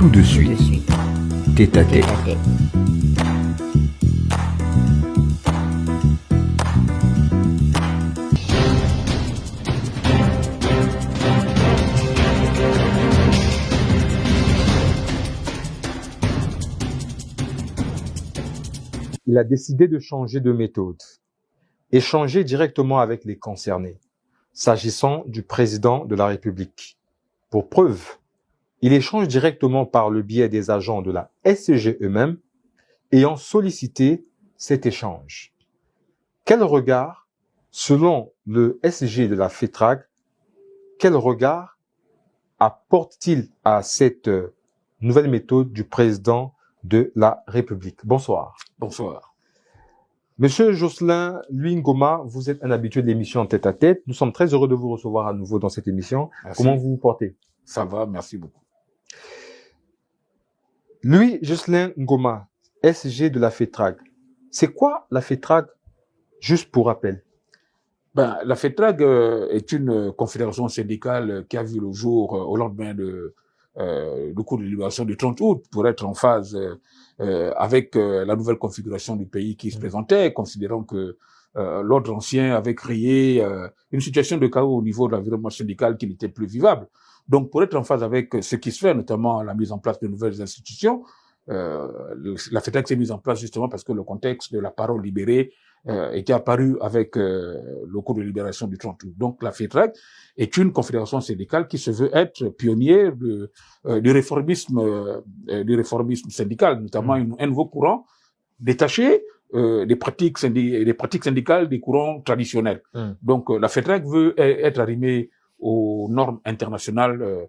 tout de suite. Tête à tête. Il a décidé de changer de méthode, échanger directement avec les concernés, s'agissant du président de la République. Pour preuve, il échange directement par le biais des agents de la SCG eux-mêmes ayant sollicité cet échange. Quel regard, selon le SG de la FETRAG, quel regard apporte-t-il à cette nouvelle méthode du président de la République? Bonsoir. Bonsoir. Monsieur Jocelyn Louis Ngoma, vous êtes un habitué de l'émission Tête à Tête. Nous sommes très heureux de vous recevoir à nouveau dans cette émission. Merci. Comment vous vous portez? Ça va, merci beaucoup. Louis Jocelyn Ngoma, SG de la FETRAG. C'est quoi la FETRAG, juste pour rappel? La FETRAG est une confédération syndicale qui a vu le jour au lendemain du coup de libération du 30 août pour être en phase avec la nouvelle configuration du pays qui se présentait, considérant que l'ordre ancien avait créé une situation de chaos au niveau de l'environnement syndical qui n'était plus vivable. Donc, pour être en phase avec ce qui se fait, notamment la mise en place de nouvelles institutions, la FETRAG s'est mise en place justement parce que le contexte de la parole libérée était apparu avec le cours de libération du 30 août. Donc, la FETRAG est une confédération syndicale qui se veut être pionnière du réformisme syndical, notamment un nouveau courant détaché des pratiques syndicales des courants traditionnels. Donc, la FETRAG veut être arrimée aux normes internationales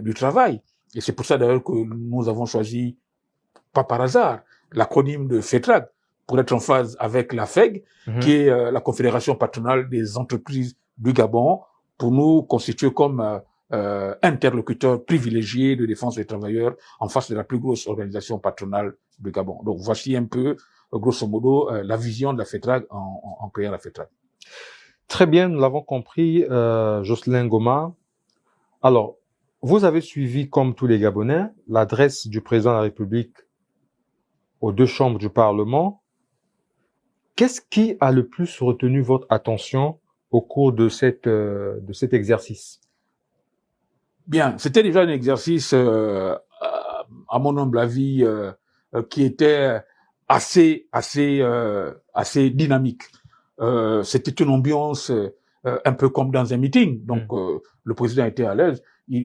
du travail. Et c'est pour ça d'ailleurs que nous avons choisi, pas par hasard, l'acronyme de FETRAG, pour être en phase avec la FEG, qui est la Confédération patronale des entreprises du Gabon, pour nous constituer comme interlocuteur privilégié de défense des travailleurs en face de la plus grosse organisation patronale du Gabon. Donc voici un peu, grosso modo, la vision de la FETRAG en créant la FETRAG. Très bien, nous l'avons compris, Jocelyn Ngoma. Alors, vous avez suivi, comme tous les Gabonais, l'adresse du président de la République aux deux chambres du Parlement. Qu'est-ce qui a le plus retenu votre attention au cours de cet exercice? Bien, c'était déjà un exercice, à mon humble avis, qui était assez dynamique. C'était une ambiance un peu comme dans un meeting. Donc, le président était à l'aise.